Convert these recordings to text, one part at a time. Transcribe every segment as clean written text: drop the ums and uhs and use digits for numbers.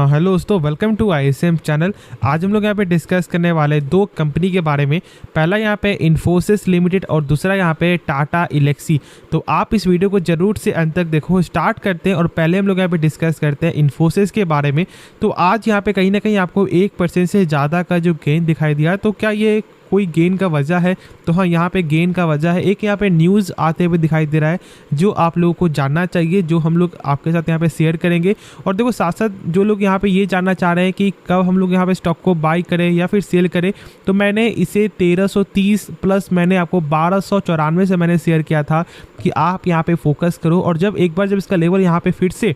हाँ हेलो दोस्तों, welcome to ISM channel. आज हम लोग यहाँ पे डिस्कस करने वाले दो कंपनी के बारे में। पहला यहाँ पे इन्फोसिस लिमिटेड और दूसरा यहाँ पे टाटा एल्क्सी। तो आप इस वीडियो को जरूर से अंत तक देखो। स्टार्ट करते हैं और पहले हम लोग यहाँ पे डिस्कस करते हैं इन्फोसिस के बारे में। तो आज यहाँ पे कहीं ना कहीं आपको 1% से ज़्यादा का जो गेन दिखाई दिया, तो क्या ये कोई गेन का वजह है? तो हाँ, यहाँ पे गेन का वजह है। एक यहाँ पे न्यूज़ आते हुए दिखाई दे रहा है जो आप लोगों को जानना चाहिए, जो हम लोग आपके साथ यहाँ पे शेयर करेंगे। और देखो साथ साथ जो लोग यहाँ पे ये जानना चाह रहे हैं कि कब हम लोग यहाँ पे स्टॉक को बाई करें या फिर सेल करें, तो मैंने इसे 1330 प्लस मैंने आपको 1294 से मैंने शेयर किया था कि आप यहाँ पे फोकस करो। और जब एक बार जब इसका लेवल यहाँ पे फिर से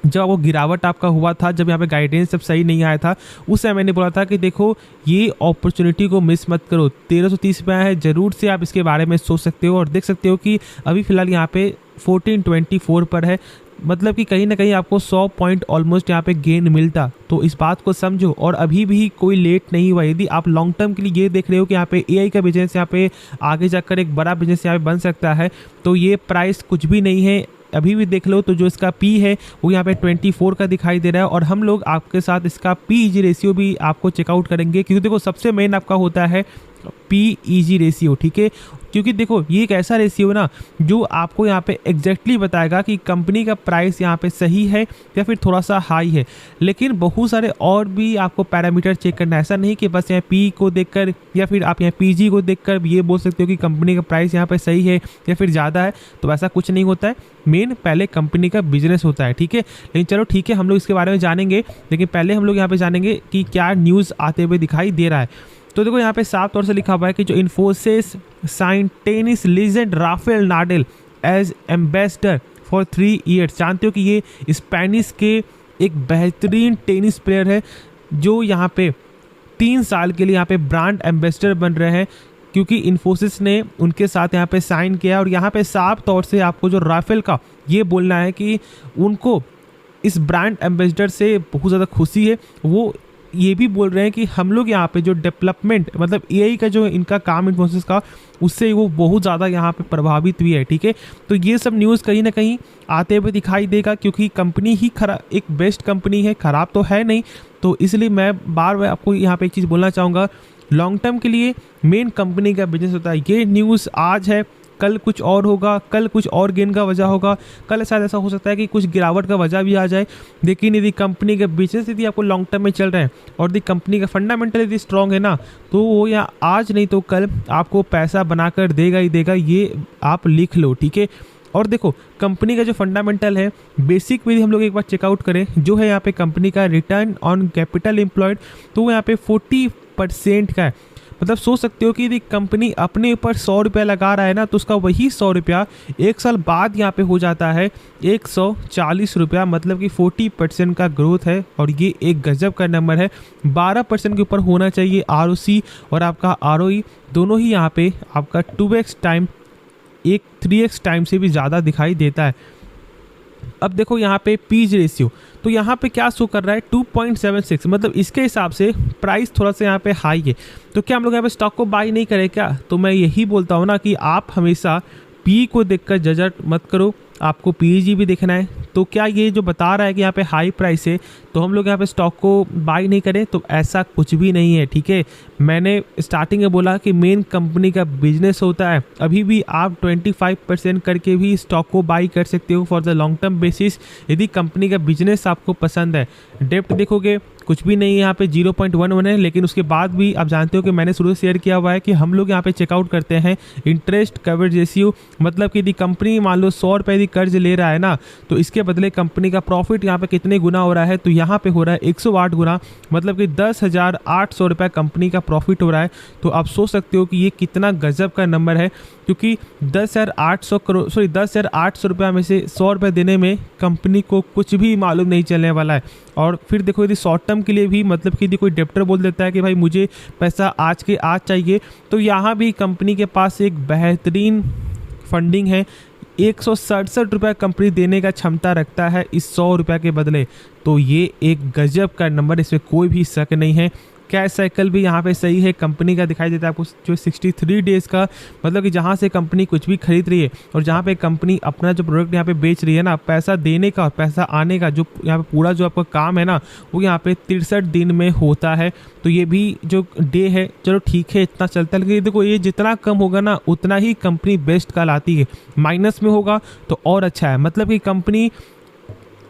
जब वो गिरावट आपका हुआ था, जब यहाँ पे गाइडेंस सब सही नहीं आया था, उस समय मैंने बोला था कि देखो ये अपॉर्चुनिटी को मिस मत करो। 1330 पे आया है, ज़रूर से आप इसके बारे में सोच सकते हो। और देख सकते हो कि अभी फ़िलहाल यहाँ पे 1424 पर है, मतलब कि कहीं ना कहीं आपको 100 पॉइंट ऑलमोस्ट यहाँ पे गेन मिलता। तो इस बात को समझो। और अभी भी कोई लेट नहीं हुआ। यदि आप लॉन्ग टर्म के लिए ये देख रहे हो कि यहाँ पे AI का बिजनेस यहाँ पे आगे जाकर एक बड़ा बिजनेस यहाँ पे बन सकता है, तो ये प्राइस कुछ भी नहीं है। अभी भी देख लो तो जो इसका P है वो यहाँ पे 24 का दिखाई दे रहा है। और हम लोग आपके साथ इसका PEG रेशियो भी आपको चेकआउट करेंगे, क्योंकि देखो सबसे मेन आपका होता है PEG रेशियो, ठीक है। क्योंकि देखो ये एक ऐसा रेशियो है ना जो आपको यहाँ पे एग्जैक्टली बताएगा कि कंपनी का प्राइस यहाँ पे सही है या फिर थोड़ा सा हाई है। लेकिन बहुत सारे और भी आपको पैरामीटर चेक करना है। ऐसा नहीं कि बस यहाँ P को देखकर या फिर आप यहाँ PG को देखकर ये बोल सकते हो कि कंपनी का प्राइस यहाँ पे सही है या फिर ज़्यादा है। तो ऐसा कुछ नहीं होता है। मेन पहले कंपनी का बिजनेस होता है, ठीक है। लेकिन चलो ठीक है, हम लोग इसके बारे में जानेंगे। लेकिन पहले हम लोग यहाँ पे जानेंगे कि क्या न्यूज़ आते हुए दिखाई दे रहा है। तो देखो यहाँ पे साफ तौर से लिखा हुआ है कि जो Infosys sign tennis legend Rafael Nadal as ambassador for 3 years. जानते हो कि ये स्पेनिश के एक बेहतरीन टेनिस प्लेयर है जो यहाँ पे 3 साल के लिए यहाँ पे ब्रांड एम्बेसडर बन रहे हैं, क्योंकि इन्फोसिस ने उनके साथ यहाँ पे साइन किया। और यहाँ पे साफ तौर से आपको जो राफेल का ये बोलना है कि उनको इस ब्रांड एम्बेसडर से बहुत ज़्यादा खुशी है। वो ये भी बोल रहे हैं कि हम लोग यहाँ पे जो डेवलपमेंट मतलब AI का जो इनका काम इन्फोसिस का, उससे वो बहुत ज़्यादा यहाँ पे प्रभावित हुई है, ठीक है। तो ये सब न्यूज़ कहीं ना कहीं आते हुए दिखाई देगा, क्योंकि कंपनी ही एक बेस्ट कंपनी है, ख़राब तो है नहीं। तो इसलिए मैं बार बार आपको यहाँ पे एक चीज़ बोलना चाहूँगा, लॉन्ग टर्म के लिए मेन कंपनी का बिजनेस होता है। ये न्यूज़ आज है, कल कुछ और होगा, कल कुछ और गेन का वजह होगा, कल शायद ऐसा हो सकता है कि कुछ गिरावट का वजह भी आ जाए। लेकिन यदि कंपनी का बिजनेस यदि आपको लॉन्ग टर्म में चल रहे हैं और यदि कंपनी का फंडामेंटल यदि स्ट्रांग है ना, तो वो या आज नहीं तो कल आपको पैसा बनाकर देगा ही देगा। ये आप लिख लो, ठीक है। और देखो कंपनी का जो फंडामेंटल है, बेसिक भी हम लोग एक बार चेकआउट करें, जो है यहाँ पे कंपनी का रिटर्न ऑन कैपिटल एम्प्लॉयड, तो वो यहाँ पे 40% का है। मतलब सोच सकते हो कि यदि कंपनी अपने ऊपर 100 रुपया लगा रहा है ना, तो उसका वही 100 रुपया 1 साल बाद यहाँ पे हो जाता है 140 रुपया। मतलब कि 40% का ग्रोथ है। और ये एक गजब का नंबर है। 12% के ऊपर होना चाहिए ROC और आपका ROE, दोनों ही यहाँ पे आपका 2x टाइम, एक 3x टाइम से भी ज़्यादा दिखाई देता है। अब देखो यहाँ पे PEG रेशियो, तो यहाँ पे क्या शो कर रहा है 2.76। मतलब इसके हिसाब से प्राइस थोड़ा सा यहाँ पे हाई है। तो क्या हम लोग यहाँ पे स्टॉक को बाई नहीं करें क्या? तो मैं यही बोलता हूँ ना कि आप हमेशा P को देखकर जज मत करो, आपको PEG भी देखना है। तो क्या ये जो बता रहा है कि यहाँ पे हाई प्राइस है तो हम लोग यहाँ पे स्टॉक को बाई नहीं करें? तो ऐसा कुछ भी नहीं है, ठीक है। मैंने स्टार्टिंग में बोला कि मेन कंपनी का बिजनेस होता है। अभी भी आप 25% करके भी स्टॉक को बाई कर सकते हो for the long term basis, यदि कंपनी का बिजनेस आपको पसंद है। डेप्ट देखोगे कुछ भी नहीं है, यहाँ पे 0.11 है। लेकिन उसके बाद भी आप जानते हो कि मैंने शुरू से शेयर किया हुआ है कि हम लोग यहाँ पे चेकआउट करते हैं इंटरेस्ट कवरेज रेशियो। मतलब कि यदि कंपनी मान लो 100 रुपये यदि कर्ज ले रहा है ना, तो इसके बदले कंपनी का प्रॉफिट यहाँ पे कितने गुना हो रहा है? तो यहाँ पे हो रहा है 108 गुना। मतलब कि 10,800 रुपये कंपनी का प्रॉफिट हो रहा है। तो आप सोच सकते हो कि ये कितना गजब का नंबर है, क्योंकि 10,800 रुपया में से 100 रुपये देने में कंपनी को कुछ भी मालूम नहीं चलने वाला है। और फिर देखो यदि शॉर्ट टर्म के लिए भी, मतलब कि यदि कोई डेप्टर बोल देता है कि भाई मुझे पैसा आज के आज चाहिए, तो यहाँ भी कंपनी के पास एक बेहतरीन फंडिंग है। 167 रुपया कंपनी देने का क्षमता रखता है इस 100 रुपये के बदले। तो ये एक गजब का नंबर, इसमें कोई भी शक नहीं है। कैश साइकिल भी यहाँ पे सही है, कंपनी का दिखाई देता है आपको जो 63 डेज का, मतलब कि जहाँ से कंपनी कुछ भी खरीद रही है और जहाँ पे कंपनी अपना जो प्रोडक्ट यहाँ पे बेच रही है ना, पैसा देने का और पैसा आने का जो यहाँ पे पूरा जो आपका काम है ना, वो यहाँ पे 63 दिन में होता है। तो ये भी जो डे है, चलो ठीक है इतना चलता है, लेकिन देखो ये जितना कम होगा ना उतना ही कंपनी बेस्ट कहलाती है। माइनस में होगा तो और अच्छा है, मतलब कि कंपनी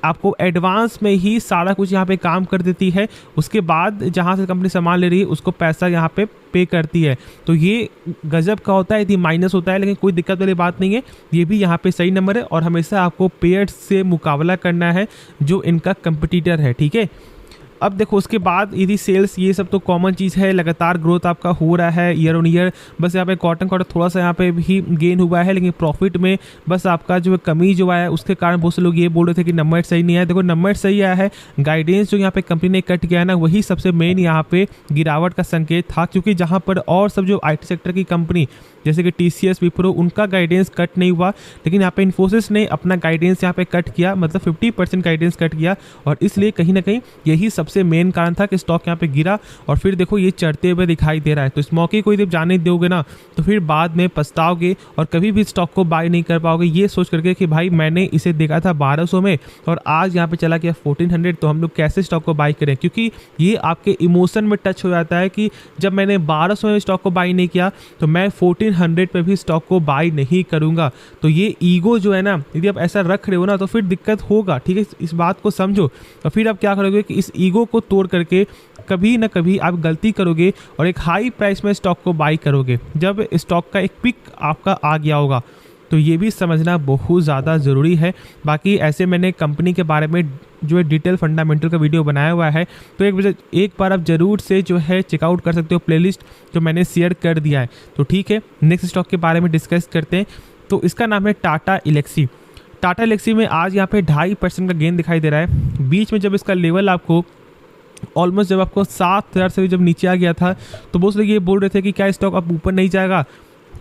आपको एडवांस में ही सारा कुछ यहाँ पे काम कर देती है, उसके बाद जहाँ से कंपनी सामान ले रही है उसको पैसा यहाँ पे करती है। तो ये गजब का होता है, यदि माइनस होता है, लेकिन कोई दिक्कत वाली बात नहीं है, ये भी यहाँ पे सही नंबर है। और हमेशा आपको पेयर्स से मुकाबला करना है जो इनका कंपटीटर है, ठीक है। अब देखो उसके बाद यदि सेल्स, ये सब तो कॉमन चीज़ है, लगातार ग्रोथ आपका हो रहा है ईयर ऑन ईयर। बस यहाँ पे क्वार्टर थोड़ा सा यहाँ पे भी गेन हुआ है, लेकिन प्रॉफिट में बस आपका जो कमी जो आया है उसके कारण बहुत से लोग ये बोल रहे थे कि नंबर सही नहीं आया। देखो नंबर सही आया है, गाइडेंस जो यहाँ पे कंपनी ने कट किया है ना, वही सबसे मेन यहाँ पे गिरावट का संकेत था। क्योंकि जहाँ पर और सब जो IT सेक्टर की कंपनी जैसे कि TCS, विप्रो, उनका गाइडेंस कट नहीं हुआ, लेकिन यहाँ पे इन्फोसिस ने अपना गाइडेंस यहाँ पे कट किया, मतलब 50% गाइडेंस कट किया। और इसलिए कहीं ना कहीं यही सबसे मेन कारण था कि स्टॉक यहाँ पे गिरा। और फिर देखो ये चढ़ते हुए दिखाई दे रहा है। तो इस मौके को जब जाने दोगे ना तो फिर बाद में पछताओगे और कभी भी स्टॉक को बाय नहीं कर पाओगे, ये सोच करके कि भाई मैंने इसे देखा था 1200 में और आज यहाँ पे चला गया 1400, तो हम लोग कैसे स्टॉक को बाय करें। क्योंकि ये आपके इमोशन में टच हो जाता है कि जब मैंने 1200 में स्टॉक को बाय नहीं किया तो मैं 1400 पे भी स्टॉक को बाय नहीं करूंगा। तो ये ईगो जो है ना, यदि आप ऐसा रख रहे हो ना तो फिर दिक्कत होगा, ठीक है। इस बात को समझो। और फिर आप क्या करोगे कि इस ईगो को तोड़ करके कभी ना कभी आप गलती करोगे और एक हाई प्राइस में स्टॉक को बाय करोगे जब स्टॉक का एक पिक आपका आ गया होगा। तो ये भी समझना बहुत ज़्यादा ज़रूरी है। बाकी ऐसे मैंने कंपनी के बारे में जो है डिटेल फंडामेंटल का वीडियो बनाया हुआ है, तो एक बार आप ज़रूर से जो है चेकआउट कर सकते हो, प्लेलिस्ट जो मैंने शेयर कर दिया है। तो ठीक है, नेक्स्ट स्टॉक के बारे में डिस्कस करते हैं। तो इसका नाम है टाटा एलेक्सी। टाटा एलेक्सी में आज यहाँ पे 2.5% का गेन दिखाई दे रहा है। बीच में जब इसका लेवल आपको ऑलमोस्ट जब आपको 7,000 से जब नीचे आ गया था तो बहुत लोग ये बोल रहे थे कि क्या स्टॉक अब ऊपर नहीं जाएगा।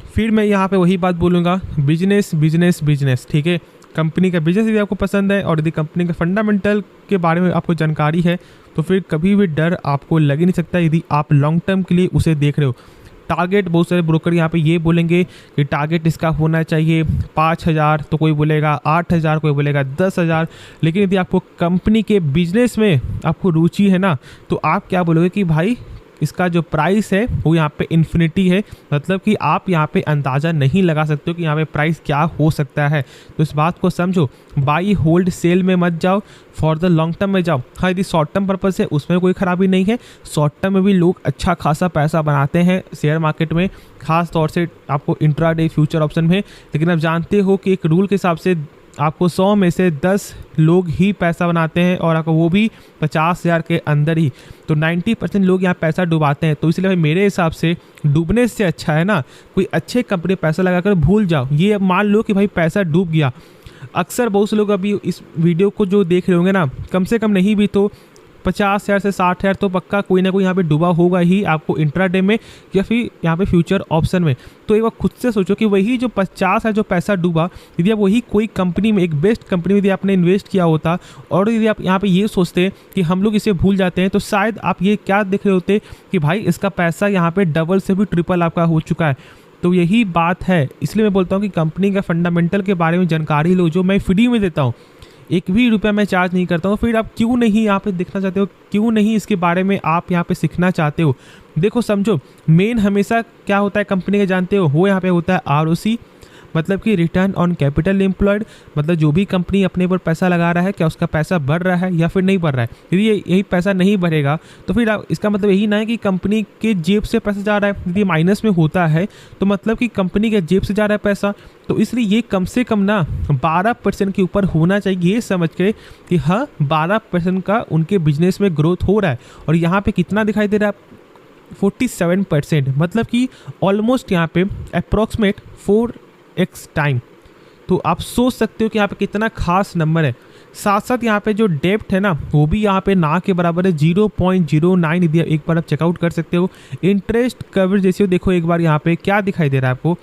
फिर मैं यहाँ पे वही बात बोलूँगा, बिजनेस बिजनेस बिजनेस, ठीक है। कंपनी का बिजनेस यदि आपको पसंद है और यदि कंपनी का फंडामेंटल के बारे में आपको जानकारी है तो फिर कभी भी डर आपको लग ही नहीं सकता यदि आप लॉन्ग टर्म के लिए उसे देख रहे हो। टारगेट बहुत सारे ब्रोकर यहाँ पे ये बोलेंगे कि टारगेट इसका होना चाहिए 5,000, तो कोई बोलेगा 8,000, कोई बोलेगा 10,000। लेकिन यदि आपको कंपनी के बिजनेस में आपको रुचि है ना, तो आप क्या बोलोगे कि भाई इसका जो प्राइस है वो यहाँ पे इन्फिनिटी है, मतलब कि आप यहाँ पे अंदाज़ा नहीं लगा सकते हो कि यहाँ पे प्राइस क्या हो सकता है। तो इस बात को समझो, बाई होल्ड सेल में मत जाओ, फॉर द लॉन्ग टर्म में जाओ। हाँ, यदि शॉर्ट टर्म पर्पस है उसमें कोई खराबी नहीं है, शॉर्ट टर्म में भी लोग अच्छा खासा पैसा बनाते हैं शेयर मार्केट में, खास तौर से आपको इंट्राडे फ्यूचर ऑप्शन में। लेकिन आप जानते हो कि एक रूल के हिसाब से आपको 100 में से 10 लोग ही पैसा बनाते हैं और आपको वो भी 50,000 के अंदर ही। तो 90% लोग यहाँ पैसा डुबाते हैं। तो इसलिए भाई मेरे हिसाब से डूबने से अच्छा है ना कोई अच्छे कंपनी पैसा लगाकर भूल जाओ। ये मान लो कि भाई पैसा डूब गया। अक्सर बहुत से लोग अभी इस वीडियो को जो देख रहे होंगे ना, कम से कम नहीं भी तो 50,000 से 60,000 तो पक्का कोई ना कोई यहाँ पे डूबा होगा ही आपको इंट्राडे में या फिर यहाँ पे फ्यूचर ऑप्शन में। तो एक बार खुद से सोचो कि वही जो 50,000 जो पैसा डूबा, यदि आप वही कोई कंपनी में, एक बेस्ट कंपनी में यदि आपने इन्वेस्ट किया होता और यदि आप यहाँ पे ये सोचते कि हम लोग इसे भूल जाते हैं, तो शायद आप ये क्या देख रहे होते कि भाई इसका पैसा यहाँ पे डबल से भी ट्रिपल आपका हो चुका है। तो यही बात है, इसलिए मैं बोलता हूँ कि कंपनी का फंडामेंटल के बारे में जानकारी लो, जो मैं फ्री में देता हूँ, 1 भी रुपया मैं चार्ज नहीं करता हूँ। फिर आप क्यों नहीं यहाँ पे देखना चाहते हो, क्यों नहीं इसके बारे में आप यहाँ पे सीखना चाहते हो। देखो समझो, मेन हमेशा क्या होता है कंपनी के, जानते हो, वो यहाँ पे होता है ROC, मतलब कि रिटर्न ऑन कैपिटल एम्प्लॉयड। मतलब जो भी कंपनी अपने ऊपर पैसा लगा रहा है, क्या उसका पैसा बढ़ रहा है या फिर नहीं बढ़ रहा है। यदि यही पैसा नहीं बढ़ेगा तो फिर इसका मतलब यही ना है कि कंपनी के जेब से पैसा जा रहा है। यदि माइनस में होता है तो मतलब कि कंपनी के जेब से जा रहा है पैसा। तो इसलिए ये कम से कम ना 12% के ऊपर होना चाहिए, ये समझ के कि हाँ 12% का उनके बिजनेस में ग्रोथ हो रहा है। और यहाँ पे कितना दिखाई दे रहा है, 47%, मतलब कि ऑलमोस्ट यहाँ पे अप्रॉक्सीमेट 4x टाइम। तो आप सोच सकते हो कि यहाँ पे कितना खास नंबर है। साथ साथ यहाँ पे जो डेप्ट है ना, वो भी यहाँ पे ना के बराबर है, 0.09 यदि एक बार आप चेकआउट कर सकते हो। इंटरेस्ट कवरेज रेशियो देखो एक बार यहाँ पे क्या दिखाई दे रहा है आपको,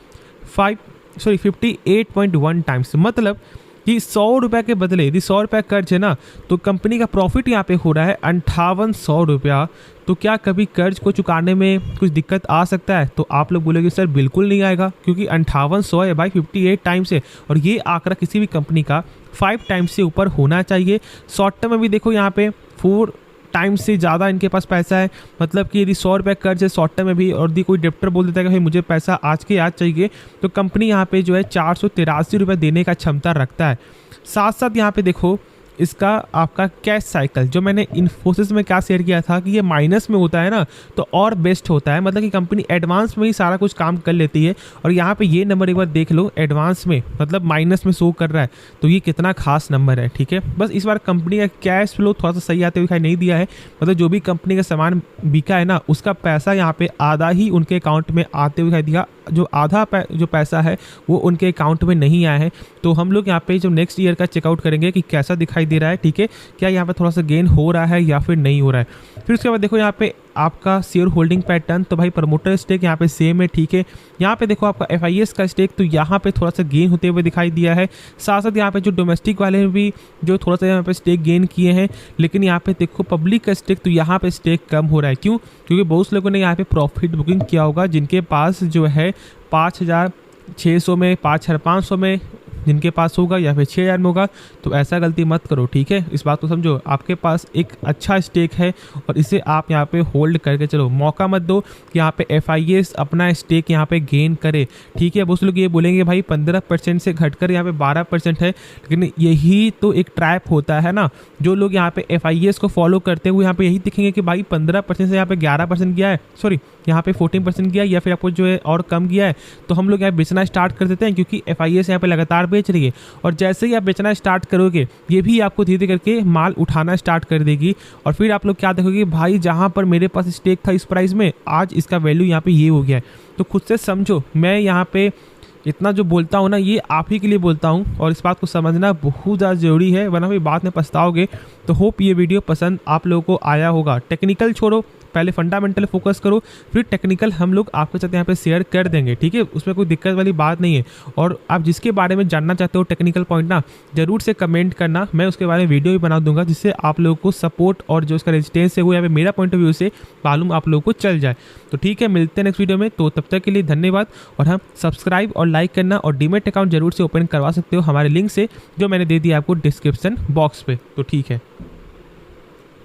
58.1 टाइम्स। मतलब कि 100 रुपये के बदले यदि 100 रुपये कर्ज है ना, तो कंपनी का प्रॉफिट यहाँ पे हो रहा है 5800 रुपया। तो क्या कभी कर्ज को चुकाने में कुछ दिक्कत आ सकता है? तो आप लोग बोलोगे सर बिल्कुल नहीं आएगा, क्योंकि 5800 है भाई 58 टाइम्स है, और ये आंकड़ा किसी भी कंपनी का 5 टाइम्स से ऊपर होना चाहिए। शॉर्ट टर्म में भी देखो यहाँ पे 4 टाइम्स से ज़्यादा इनके पास पैसा है। मतलब कि यदि 100 रुपये कर्ज है शॉर्ट टर्म में भी, और यदि कोई डेप्टर बोल देता है कि भाई मुझे पैसा आज के आज चाहिए, तो कंपनी यहाँ पे जो है 483 रुपये देने का क्षमता रखता है। साथ साथ यहाँ पे देखो इसका आपका कैश साइकिल, जो मैंने इन्फोसिस में क्या शेयर किया था कि ये माइनस में होता है ना, तो और बेस्ट होता है। मतलब कि कंपनी एडवांस में ही सारा कुछ काम कर लेती है, और यहाँ पे ये नंबर एक बार देख लो, एडवांस में मतलब माइनस में शो कर रहा है, तो ये कितना खास नंबर है। ठीक है, बस इस बार कंपनी का कैश फ्लो थोड़ा सा सही आते हुए दिखाई नहीं दिया है। मतलब जो भी कंपनी का सामान बिका है ना, उसका पैसा यहाँ पे आधा ही उनके अकाउंट में आते हुए दिखाई दिया, जो आधा जो पैसा है वो उनके अकाउंट में नहीं आया है। तो हम लोग यहाँ पे जो नेक्स्ट ईयर का चेकआउट करेंगे कि कैसा दिखाई दे रहा है। ठीक है, क्या यहाँ पे थोड़ा सा गेन हो रहा है या फिर नहीं हो रहा है। फिर उसके बाद देखो यहाँ पे आपका शेयर होल्डिंग पैटर्न, तो भाई प्रमोटर स्टेक यहाँ पे सेम है। ठीक है, यहाँ पे देखो आपका FIS का स्टेक, तो यहाँ पे थोड़ा सा गेन होते हुए दिखाई दिया है। साथ साथ यहाँ पे जो डोमेस्टिक वाले भी जो थोड़ा सा यहाँ पे स्टेक गेन किए हैं, लेकिन यहाँ पे देखो पब्लिक का स्टेक, तो यहाँ पे स्टेक कम हो रहा है। क्यों? क्योंकि बहुत से लोगों ने यहाँ पे प्रॉफिट बुकिंग किया होगा, जिनके पास जो है 5600 में, 5500 में जिनके पास होगा, या फिर 6000 में होगा। तो ऐसा गलती मत करो। ठीक है, इस बात को समझो, आपके पास एक अच्छा स्टेक है और इसे आप यहाँ पे होल्ड करके चलो। मौका मत दो कि यहाँ पे FIS अपना स्टेक यहाँ पे गेन करे। ठीक है, बहुत लोग ये बोलेंगे भाई 15% से घटकर यहाँ पे 12% है, लेकिन यही तो एक ट्रैप होता है ना। जो लोग यहाँ पे FIS को फॉलो करते हुए यहाँ पे यही दिखेंगे कि भाई 15% से यहाँ पे 11% गया है, सॉरी यहाँ पे 14% गया, या फिर आपको जो है और कम गया है, तो हम लोग यहाँ बेचना स्टार्ट कर देते हैं, क्योंकि FIS यहाँ पे लगातार बेच रही है। और जैसे ही आप बेचना स्टार्ट करोगे, ये भी आपको धीरे धीरे करके माल उठाना स्टार्ट कर देगी, और फिर आप लोग क्या देखोगे, भाई जहां पर मेरे पास स्टेक था इस प्राइस में, आज इसका वैल्यू यहाँ पे ये हो गया है। तो खुद से समझो, मैं यहाँ पे इतना जो बोलता हूँ ना, ये आप ही के लिए बोलता हूँ, और इस बात को समझना बहुत ज़्यादा ज़रूरी है, वरना भी बाद में पछताओगे। तो होप ये वीडियो पसंद आप लोगों को आया होगा। टेक्निकल छोड़ो, पहले फंडामेंटल फोकस करो, फिर टेक्निकल हम लोग आपके साथ यहाँ पे शेयर कर देंगे। ठीक है, उसमें कोई दिक्कत वाली बात नहीं है। और आप जिसके बारे में जानना चाहते हो टेक्निकल पॉइंट ना, जरूर से कमेंट करना, मैं उसके बारे में वीडियो भी बना दूंगा, जिससे आप लोगों को सपोर्ट और जो उसका रेजिस्टेंस है वो यहाँ पे मेरा पॉइंट ऑफ व्यू से मालूम आप लोगों को चल जाए। तो ठीक है, मिलते हैं नेक्स्ट वीडियो में। तो तब तक के लिए धन्यवाद। और हम सब्सक्राइब और लाइक करना, और डीमैट अकाउंट जरूर से ओपन करवा सकते हो हमारे लिंक से, जो मैंने दे दिया आपको डिस्क्रिप्शन बॉक्स पे। तो ठीक है।